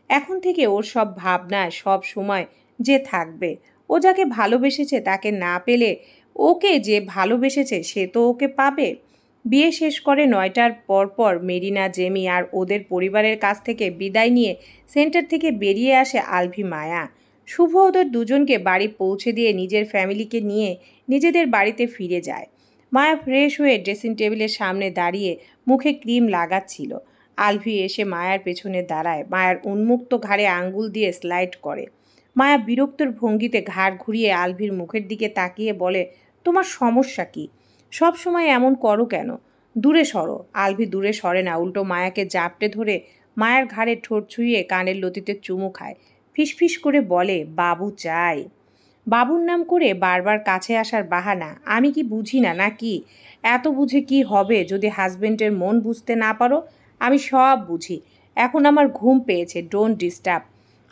Speaker 1: এখন থেকে ওর সব ভাবনা সব সময় যে থাকবে, ও যাকে ভালোবেসেছে তাকে না পেলে ওকে যে ভালোবেসেছে সে তো ওকে পাবে। বিয়ে শেষ করে 9টার পর মেরিনা, জেমি আর ওদের পরিবারের কাছ থেকে বিদায় নিয়ে সেন্টার থেকে বেরিয়ে আসে আলভি, মায়া। শুভ ওদের দুজনকে বাড়ি পৌঁছে দিয়ে নিজের ফ্যামিলিকে নিয়ে নিজেদের বাড়িতে ফিরে যায়। মায়া ফ্রেশ হয়ে ড্রেসিং টেবিলের সামনে দাঁড়িয়ে মুখে ক্রিম লাগাচ্ছিল। আলভি এসে মায়ার পেছনে দাঁড়ায়, মায়ার উন্মুক্ত ঘাড়ে আঙ্গুল দিয়ে স্লাইড করে। মায়া বিরক্তর ভঙ্গিতে ঘাড় ঘুরিয়ে আলভির মুখের দিকে তাকিয়ে বলে, তোমার সমস্যা কি? সব সময় এমন করো কেন? দূরে সরো। আলভি দূরে সরে না, উল্টো মায়াকে জাপটে ধরে মায়ার ঘাড়ে ঠোঁট ছুঁয়ে কানের লতিতে চুমু খায়। ফিসফিস করে বলে, বাবু চাই। বাবুর নাম করে বারবার কাছে আসার বাহানা। আমি কি বুঝি না নাকি? এত বুঝে কি হবে যদি হাজবেন্ডের মন বুঝতে না পারো? আমি সব বুঝি। এখন আমার ঘুম পেয়েছে, ডোন্ট ডিস্টার্ব।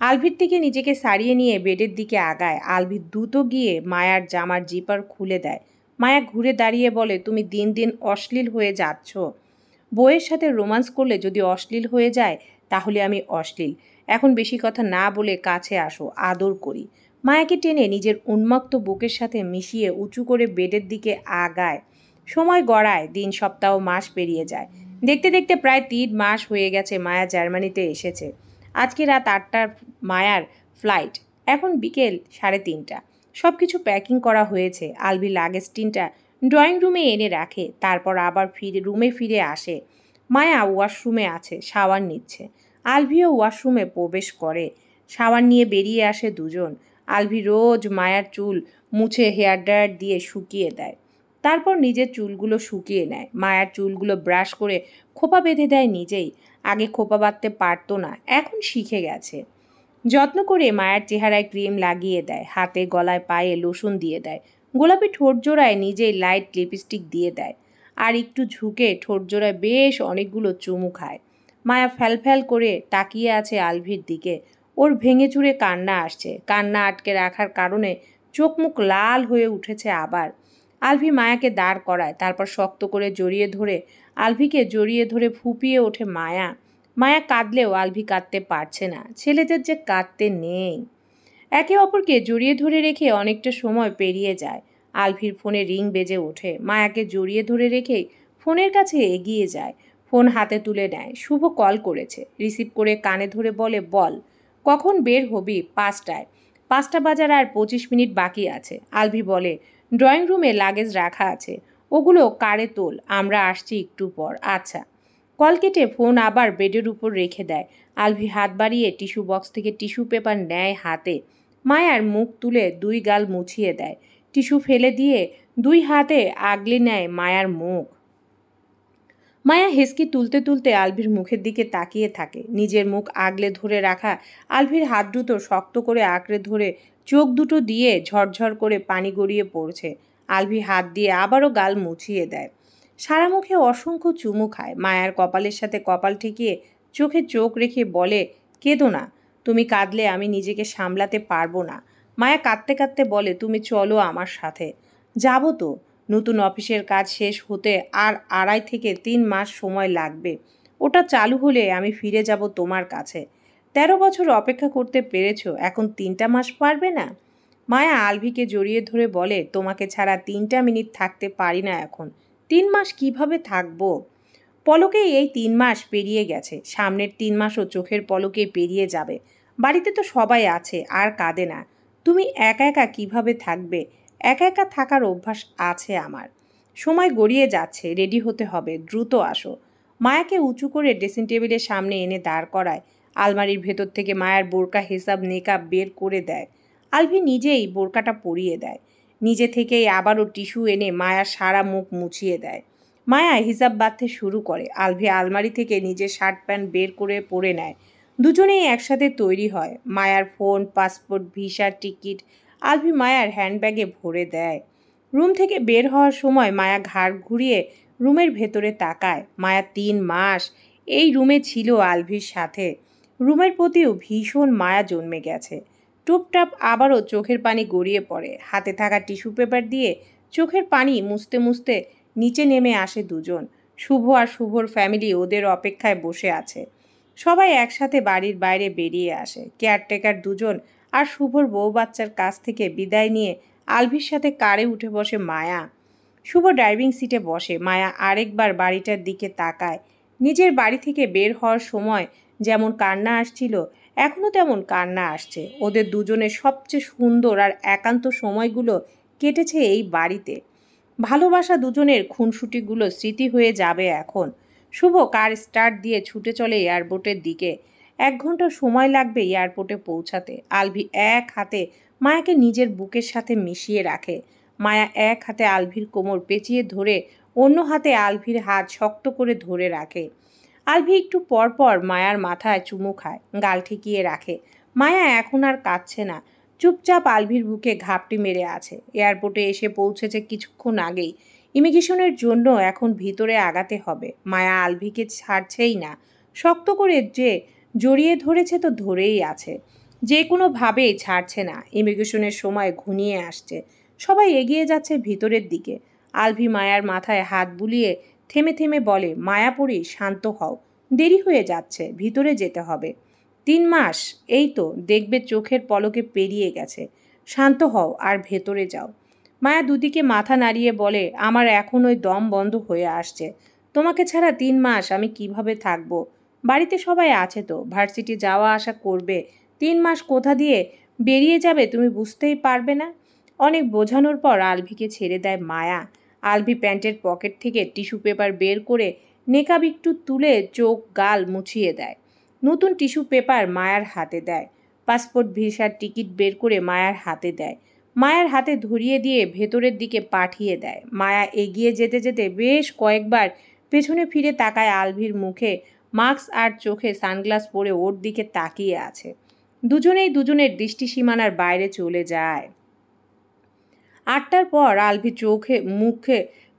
Speaker 1: আলভির থেকে নিজেকে সারিয়ে নিয়ে বেডের দিকে আগায়। আলভি দ্রুত গিয়ে মায়ার জামার জিপার খুলে দেয়। মায়া ঘুরে দাঁড়িয়ে বলে, তুমি দিন দিন অশ্লীল হয়ে যাচ্ছ। বউয়ের সাথে রোমান্স করলে যদি অশ্লীল হয়ে যায় তাহলে আমি অশ্লীল। এখন বেশি কথা না বলে কাছে আসো, আদর করি। মায়াকে টেনে নিজের উন্মত্ত বুকের সাথে মিশিয়ে উঁচু করে বেডের দিকে আগায়। সময় গড়ায়, দিন সপ্তাহ মাস পেরিয়ে যায়। দেখতে দেখতে প্রায় 3 মাস হয়ে গেছে মায়া জার্মানিতে এসেছে। আজকে রাত 8টার মায়ার ফ্লাইট। এখন বিকেল 3:30। সব কিছু প্যাকিং করা হয়েছে। আলভি লাগেজ টিনটা ড্রয়িং রুমে এনে রাখে, তারপর আবার রুমে ফিরে আসে। মায়া ওয়াশরুমে আছে, শাওয়ার নিচ্ছে। আলভিও ওয়াশরুমে প্রবেশ করে। শাওয়ার নিয়ে বেরিয়ে আসে দুজন। আলভি রোজ মায়ার চুল মুছে হেয়ার ড্রায়ার দিয়ে শুকিয়ে দেয়, তারপর নিজের চুলগুলো শুকিয়ে নেয়। মায়ার চুলগুলো ব্রাশ করে খোপা বেঁধে দেয় নিজেই। আগে খোপা বাঁধতে পারতো না, এখন শিখে গেছে। যত্ন করে মায়ের চেহারায় ক্রিম লাগিয়ে দেয়, হাতে গলায় পায়ে লোশন দিয়ে দেয়, গোলাপি ঠোঁট জোড়ায় নিজেই লাইট লিপস্টিক দিয়ে দেয়, আর একটু ঝুঁকে ঠোঁট জোড়ায় বেশ অনেকগুলো চুমু খায়। মায়া ফ্যাল করে তাকিয়ে আছে আলভির দিকে। ওর ভেঙে চুরে কান্না আসছে। কান্না আটকে রাখার কারণে চোখ মুখ লাল হয়ে উঠেছে আবার। আলভি মায়াকে দাঁড় করায়, তারপর শক্ত করে জড়িয়ে ধরে আলভিকে জড়িয়ে ধরে ফুপিয়ে ওঠে মায়া। মায়া কাঁদলেও আলভি কাঁদতে পারছে না। ছেলেদের যে কাঁদতে নেই। একে অপরকে জড়িয়ে ধরে রেখে অনেকটা সময় পেরিয়ে যায়। আলভির ফোনে রিং বেজে ওঠে। মায়াকে জড়িয়ে ধরে রেখেই ফোনের কাছে এগিয়ে যায়, ফোন হাতে তুলে নেয়। শুভ কল করেছে। রিসিভ করে কানে ধরে বলে, বল কখন বের হবি? 5টায়। 5টা বাজার আর 25 মিনিট বাকি আছে। আলভি বলে, ড্রয়িং রুমে লাগেজ রাখা আছে, ওগুলো কারে তোল, আমরা আসছি একটু পর। আচ্ছা। কল কেটে ফোন আবার বেডের উপর রেখে দেয়। আলভি হাত বাড়িয়ে টিস্যু বক্স থেকে টিস্যু পেপার নেয় হাতে। মায়ার মুখ তুলে 2 গাল মুছিয়ে দেয়। টিস্যু ফেলে দিয়ে 2 হাতে আগলে নেয় মায়ার মুখ। মায়া হেসকি তুলতে তুলতে আলভির মুখের দিকে তাকিয়ে থাকে। নিজের মুখ আগলে ধরে রাখা আলভির হাত দুটো শক্ত করে আঁকড়ে ধরে চোখ দুটো দিয়ে ঝরঝর করে পানি গড়িয়ে পড়ছে। আলভি হাত দিয়ে আবারও গাল মুছিয়ে দেয়। সারা মুখে অসংখ্য চুমু খায়। মায়ার কপালের সাথে কপাল ঠেকিয়ে চোখে চোখ রেখে বলে, কেঁদো না, তুমি কাঁদলে আমি নিজেকে সামলাতে পারবো না। মায়া কাঁদতে কাঁদতে বলে, তুমি চলো আমার সাথে। যাবো তো। নতুন অফিসের কাজ শেষ হতে আর 2.5 থেকে 3 মাস সময় লাগবে। ওটা চালু হলে আমি ফিরে যাব তোমার কাছে। 13 বছর অপেক্ষা করতে পেরেছ, এখন 3টা মাস পারবে না? মায়া আলভিকে জড়িয়ে ধরে বলে, তোমাকে ছাড়া 3টা মিনিট থাকতে পারি না এখন। 3 মাস কিভাবে থাকবো? পলকে এই 3 মাস পেরিয়ে গেছে। সামনের 3 মাসও চোখের পলকে পেরিয়ে যাবে। বাড়িতে তো সবাই আছে, আর কাঁদে না। তুমি একা একা কিভাবে থাকবে? একা একা থাকার অভ্যাস আছে আমার। সময় গড়িয়ে যাচ্ছে, রেডি হতে হবে, দ্রুত আসো। মায়াকে উঁচু করে ড্রেসিং টেবিলের সামনে এনে দাঁড় করায়। আলমারির ভেতর থেকে মায়ার বোরকা হিসাব নেকাব বের করে দেয়। আলভি নিজেই বোরকাটা পরিয়ে দেয়। নিজে থেকেই আবারও টিস্যু এনে মায়ার সারা মুখ মুছিয়ে দেয়। মায়া হিসাব বাঁধতে শুরু করে। আলভি আলমারি থেকে নিজের শার্ট প্যান্ট বের করে পরে নেয়। দুজনেই একসাথে তৈরি হয়। মায়ার ফোন, পাসপোর্ট, ভিসার টিকিট আলভি মায়ার হ্যান্ডব্যাগে ভরে দেয়। রুম থেকে বের হওয়ার সময় মায়া ঘাড় ঘুরিয়ে রুমের ভেতরে তাকায়। মায়া 3 মাস এই রুমে ছিল আলভির সাথে। রুমের প্রতিও ভীষণ মায়া জন্মে গেছে। টুপটাপ আবারও চোখের পানি গড়িয়ে পড়ে। হাতে থাকা টিস্যু পেপার দিয়ে চোখের পানি মুছতে মুছতে নিচে নেমে আসে দুজন। শুভ আর শুভর ফ্যামিলি ওদের অপেক্ষায় বসে আছে। সবাই একসাথে বাড়ির বাইরে বেরিয়ে আসে। কেয়ারটেকার দুজন আর শুভর বউ বাচ্চার কাছ থেকে বিদায় নিয়ে আলভির সাথে কারে উঠে বসে মায়া। শুভ ড্রাইভিং সিটে বসে। মায়া আরেকবার বাড়িটার দিকে তাকায়। নিজের বাড়ি থেকে বের হওয়ার সময় যেমন কান্না আসছিল, এখনও তেমন কান্না আসছে। ওদের দুজনের সবচেয়ে সুন্দর আর একান্ত সময়গুলো কেটেছে এই বাড়িতে। ভালোবাসা দুজনের খুনসুটিগুলো স্মৃতি হয়ে যাবে এখন। শুভ কার স্টার্ট দিয়ে ছুটে চলে এয়ারপোর্টের দিকে। 1 ঘন্টা সময় লাগবে এয়ারপোর্টে পৌঁছাতে। আলভি এক হাতে মায়াকে নিজের বুকের সাথে মিশিয়ে রাখে। মায়া এক হাতে আলভির কোমর পেঁচিয়ে ধরে অন্য হাতে আলভির হাত শক্ত করে ধরে রাখে। আলভি একটু পর পর মায়ার মাথায় চুমু খায়, গাল ঠেকিয়ে রাখে। মায়া এখন আর কাঁদছে না, চুপচাপ আলভির বুকে ঘাপটি মেরে আছে। এয়ারপোর্টে এসে পৌঁছেছে কিছুক্ষণ আগেই। ইমিগ্রেশনের জন্য এখন ভিতরে আগাতে হবে। মায়া আলভিকে ছাড়ছেই না। শক্ত করে যে জড়িয়ে ধরেছে তো ধরেই আছে, যে কোনোভাবেই ছাড়ছে না। ইমিগ্রেশনের সময় ঘনিয়ে আসছে। সবাই এগিয়ে যাচ্ছে ভিতরের দিকে। আলভি মায়ার মাথায় হাত বুলিয়ে থেমে থেমে বলে, মায়াপুরী শান্ত হও, দেরি হয়ে যাচ্ছে, ভিতরে যেতে হবে। 3 মাস, এই তো দেখবে চোখের পলকে পেরিয়ে গেছে। শান্ত হও আর ভেতরে যাও। মায়া দুদিকে মাথা নাড়িয়ে বলে, আমার এখন ওই দম বন্ধ হয়ে আসছে। তোমাকে ছাড়া 3 মাস আমি কিভাবে থাকবো? বাড়িতে সবাই আছে তো, ভার্সিটি যাওয়া আসা করবে। 3 মাস কোথা দিয়ে বেরিয়ে যাবে তুমি বুঝতেই পারবে না। অনেক বোঝানোর পর আলভিকে ছেড়ে দেয় মায়া। আলভি প্যান্টের পকেট থেকে টিস্যু পেপার বের করে নেকাব একটু তুলে চোখ গাল মুছিয়ে দেয়। নতুন টিস্যু পেপার মায়ার হাতে দেয়। পাসপোর্ট ভিসার টিকিট বের করে মায়ার হাতে দেয়। মায়ার হাতে ধরিয়ে দিয়ে ভেতরের দিকে পাঠিয়ে দেয়। মায়া এগিয়ে যেতে যেতে বেশ কয়েকবার পেছনে ফিরে তাকায় আলভির মুখে। মাস্ক আর চোখে সানগ্লাস পরে ওর দিকে তাকিয়ে আছে। দুজনেই দুজনের দৃষ্টিসীমানার বাইরে চলে যায়। 8টার পর আলভি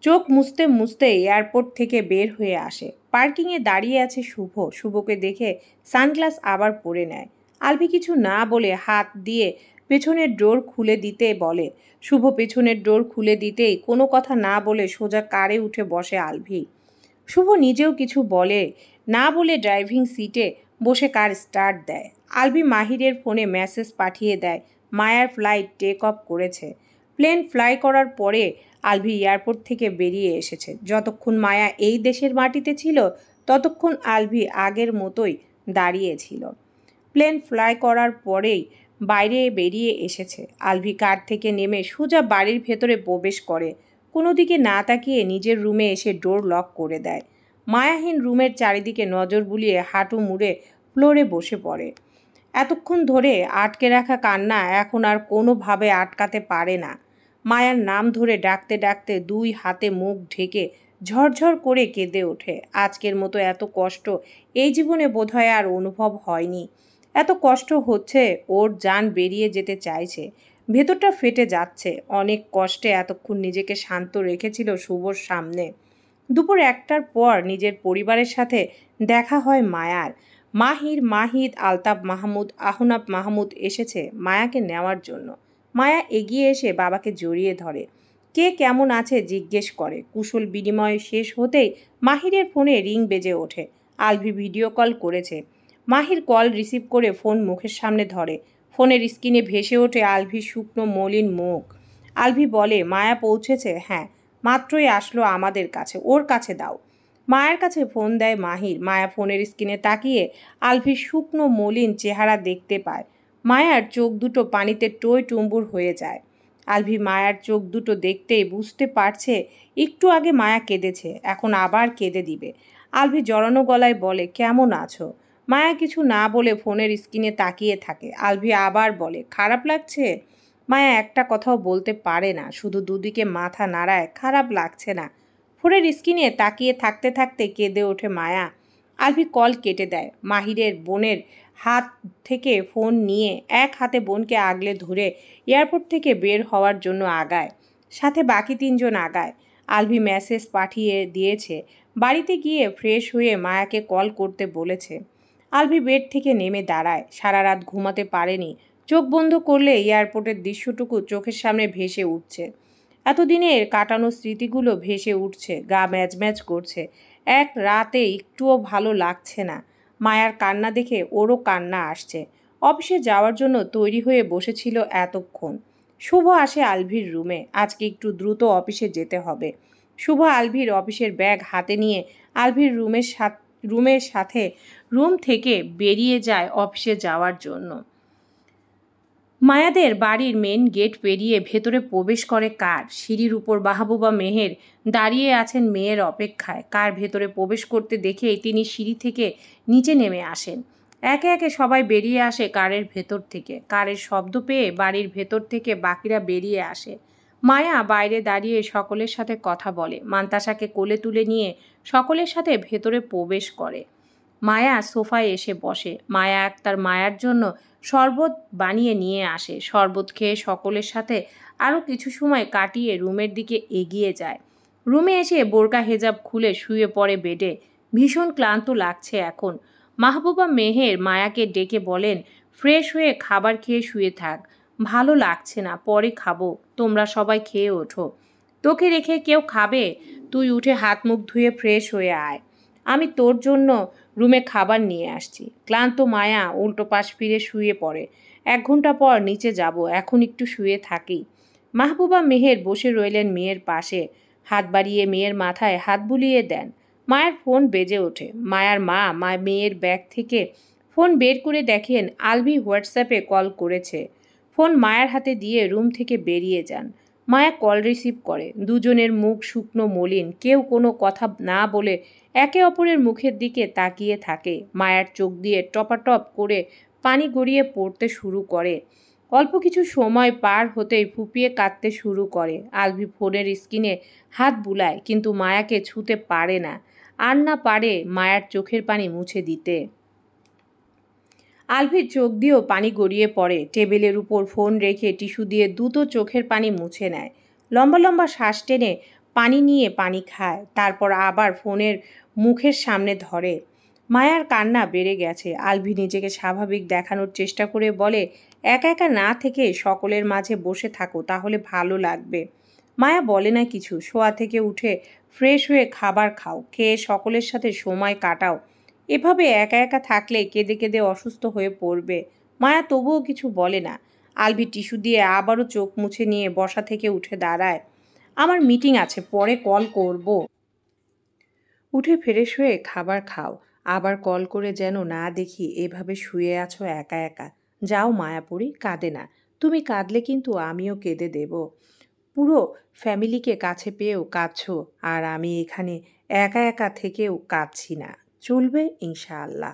Speaker 1: চোখ মুছতে মুছতে এয়ারপোর্ট থেকে বের হয়ে আসে। পার্কিংয়ে দাঁড়িয়ে আছে শুভ। শুভকে দেখে সানগ্লাস আবার পরে নেয়। আলভি কিছু না বলে হাত দিয়ে পেছনের ডোর খুলে দিতে বলে। শুভ পেছনের ডোর খুলে দিতেই কোনো কথা না বলে সোজা কারে উঠে বসে আলভি। শুভ নিজেও কিছু বলে না বলে ড্রাইভিং সিটে বসে কার স্টার্ট দেয়। আলভি মাহিরের ফোনে মেসেজ পাঠিয়ে দেয়, মায়ার ফ্লাইট টেক অফ করেছে। প্লেন ফ্লাই করার পরে আলভি এয়ারপোর্ট থেকে বেরিয়ে এসেছে। যতক্ষণ মায়া এই দেশের মাটিতে ছিল ততক্ষণ আলভি আগের মতোই দাঁড়িয়েছিল। প্লেন ফ্লাই করার পরেই বাইরে বেরিয়ে এসেছে। আলভি কার থেকে নেমে সোজা বাড়ির ভেতরে প্রবেশ করে। কোনো দিকে না তাকিয়ে নিজের রুমে এসে ডোর লক করে দেয়। মায়াহীন রুমের চারিদিকে নজর বুলিয়ে হাঁটু মুড়ে ফ্লোরে বসে পড়ে। এতক্ষণ ধরে আটকে রাখা কান্না এখন আর কোনোভাবে আটকাতে পারে না। মায়ার নাম ধরে ডাকতে ডাকতে 2 হাতে মুখ ঢেকে ঝরঝর করে কেঁদে ওঠে। আজকের মতো এত কষ্ট এই জীবনে বোধহয় আর অনুভব হয়নি। এত কষ্ট হচ্ছে, ওর জান বেরিয়ে যেতে চাইছে, ভেতরটা ফেটে যাচ্ছে। অনেক কষ্টে এতক্ষণ নিজেকে শান্ত রেখেছিল শুভর সামনে। দুপুর 1টার পর নিজের পরিবারের সাথে দেখা হয় মায়ার। মাহিদ, আলতাফ মাহমুদ, আহনাব মাহমুদ এসেছে মায়াকে নেওয়ার জন্য। মায়া এগিয়ে এসে বাবাকে জড়িয়ে ধরে। কে কেমন আছে জিজ্ঞেস করে। কুশল বিনিময় শেষ হতেই মাহিরের ফোনে রিং বেজে ওঠে। আলভি ভিডিও কল করেছে। মাহির কল রিসিভ করে ফোন মুখের সামনে ধরে। ফোনের স্ক্রিনে ভেসে ওঠে আলভির শুকনো মলিন মুখ। আলভি বলে, মায়া পৌঁছেছে? হ্যাঁ, মাত্রই আসলো আমাদের কাছে, ওর কাছে দাও। মায়ের কাছে ফোন দেয় মাহির। মায়া ফোনের স্ক্রিনে তাকিয়ে আলভির শুকনো মলিন চেহারা দেখতে পায়। মায়ার চোখ দুটো পানিতে টই টুম্বুর হয়ে যায়। আলভি মায়ার চোখ দুটো দেখতেই বুঝতে পারছে একটু আগে মায়া কেঁদেছে, এখন আবার কেঁদে দিবে। আলভি জড়ানো গলায় বলে, কেমন আছো? মায়া কিছু না বলে ফোনের স্ক্রিনে তাকিয়ে থাকে। আলভি আবার বলে, খারাপ লাগছে? মায়া একটা কথাও বলতে পারে না, শুধু দুদিকে মাথা নাড়ায়, খারাপ লাগছে না। ফোনের স্ক্রিনে তাকিয়ে থাকতে থাকতে কেঁদে ওঠে মায়া। আলভি কল কেটে দেয়। মাহিরের বোনের হাত থেকে ফোন নিয়ে এক হাতে বোনকে আগলে ধরে এয়ারপোর্ট থেকে বের হওয়ার জন্য আগায়। সাথে বাকি 3 জন আগায়। আলভি মেসেজ পাঠিয়ে দিয়েছে, বাড়িতে গিয়ে ফ্রেশ হয়ে মায়াকে কল করতে বলেছে। আলভি বেড থেকে নেমে দাঁড়ায়। সারা রাত ঘুমাতে পারেনি। চোখ বন্ধ করলে এয়ারপোর্টের দৃশ্যটুকু চোখের সামনে ভেসে উঠছে। এতদিনের কাটানো স্মৃতিগুলো ভেসে উঠছে, গা ম্যাজ ম্যাজ করছে। এক রাতে একটুও ভালো লাগছে না। মায়ার কান্না দেখে ওরও কান্না আসছে। অফিসে যাওয়ার জন্য তৈরি হয়ে বসেছিল এতক্ষণ। শুভ আসে আলভির রুমে। আজকে একটু দ্রুত অফিসে যেতে হবে। শুভ আলভির অফিসের ব্যাগ হাতে নিয়ে আলভির রুমের সাথে রুম থেকে বেরিয়ে যায় অফিসে যাওয়ার জন্য। মায়াদের বাড়ির মেন গেট পেরিয়ে ভেতরে প্রবেশ করে কার। সিঁড়ির উপর মাহবুবা মেহের দাঁড়িয়ে আছেন মেয়ের অপেক্ষায়। কার ভেতরে প্রবেশ করতে দেখেই তিনি সিঁড়ি থেকে নিচে নেমে আসেন। একে একে সবাই বেরিয়ে আসে কারের ভেতর থেকে। কারের শব্দ পেয়ে বাড়ির ভেতর থেকে বাকিরা বেরিয়ে আসে। মায়া বাইরে দাঁড়িয়ে সকলের সাথে কথা বলে। মান্তাসাকে কোলে তুলে নিয়ে সকলের সাথে ভেতরে প্রবেশ করে। মায়া সোফায় এসে বসে। মায়া তার মায়ার জন্য শরবত বানিয়ে নিয়ে আসে। শরবত খেয়ে সকলের সাথে আরও কিছু সময় কাটিয়ে রুমের দিকে এগিয়ে যায়। রুমে এসে বোরকা হেজাব খুলে শুয়ে পড়ে বেডে। ভীষণ ক্লান্ত লাগছে এখন। মাহবুবা মেহের মায়াকে ডেকে বলেন, ফ্রেশ হয়ে খাবার খেয়ে শুয়ে থাক। ভালো লাগছে না, পরে খাবো। তোমরা সবাই খেয়ে ওঠো। তোকে রেখে কেউ খাবে? তুই উঠে হাত মুখ ধুয়ে ফ্রেশ হয়ে আয়। আমি তোর জন্য রুমে খাবার নিয়ে আসছি। ক্লান্ত মায়া উল্টো পাশ ফিরে শুয়ে পড়ে। 1 ঘন্টা পর নিচে যাব, এখন একটু শুয়ে থাকি। মাহবুবা মেহের বসে রইলেন মেয়ের পাশে। হাত বাড়িয়ে মেয়ের মাথায় হাত বুলিয়ে দেন। মায়ের ফোন বেজে ওঠে। মায়ার মা মেয়ের ব্যাগ থেকে ফোন বের করে দেখেন আলভি হোয়াটসঅ্যাপে কল করেছে। ফোন মায়ের হাতে দিয়ে রুম থেকে বেরিয়ে যান। মায়া কল রিসিভ করে। দুজনের মুখ শুকনো মলিন। কেউ কোনো কথা না বলে একে অপরের মুখের দিকে তাকিয়ে থাকে। মায়ার চোখ দিয়ে টপাটপ করে পানি গড়িয়ে পড়তে শুরু করে। অল্প কিছু সময় পার হতেই ফুপিয়ে কাঁদতে শুরু করে। আলভি ফোনের স্ক্রিনে হাত বুলায়, কিন্তু মায়াকে ছুতে পারে না। আর না পারে মায়ার চোখের পানি মুছে দিতে। আলভির চোখ দিয়েও পানি গড়িয়ে পড়ে। টেবিলের উপর ফোন রেখে টিস্যু দিয়ে দ্রুত চোখের পানি মুছে নেয়। লম্বা লম্বা শ্বাস টেনে পানি নিয়ে পানি খায়। তারপর আবার ফোনের মুখের সামনে ধরে। মায়ার কান্না বেড়ে গেছে। আলভি নিজেকে স্বাভাবিক দেখানোর চেষ্টা করে বলে, একা একা না থেকে সকলের মাঝে বসে থাকো, তাহলে ভালো লাগবে। মায়া বলে না কিছু। শোয়া থেকে উঠে ফ্রেশ হয়ে খাবার খাও, খেয়ে সকলের সাথে সময় কাটাও। এভাবে একা একা থাকলে কেঁদে কেঁদে অসুস্থ হয়ে পড়বে। মায়া তবুও কিছু বলে না। আলভি টিস্যু দিয়ে আবারও চোখ মুছে নিয়ে বসা থেকে উঠে দাঁড়ায়। আমার মিটিং আছে, পরে কল করব। উঠে ফ্রেশ হয়ে খাবার খাও। আবার কল করে যেন না দেখি এভাবে শুয়ে আছো একা একা। যাও মায়াপুরী, কাঁদে না। তুমি কাঁদলে কিন্তু আমিও কেঁদে দেব। পুরো ফ্যামিলিকে কাছে পেয়েও কাঁদছো, আর আমি এখানে একা একা থেকেও কাঁদছি না। চলবে ইনশাআল্লাহ।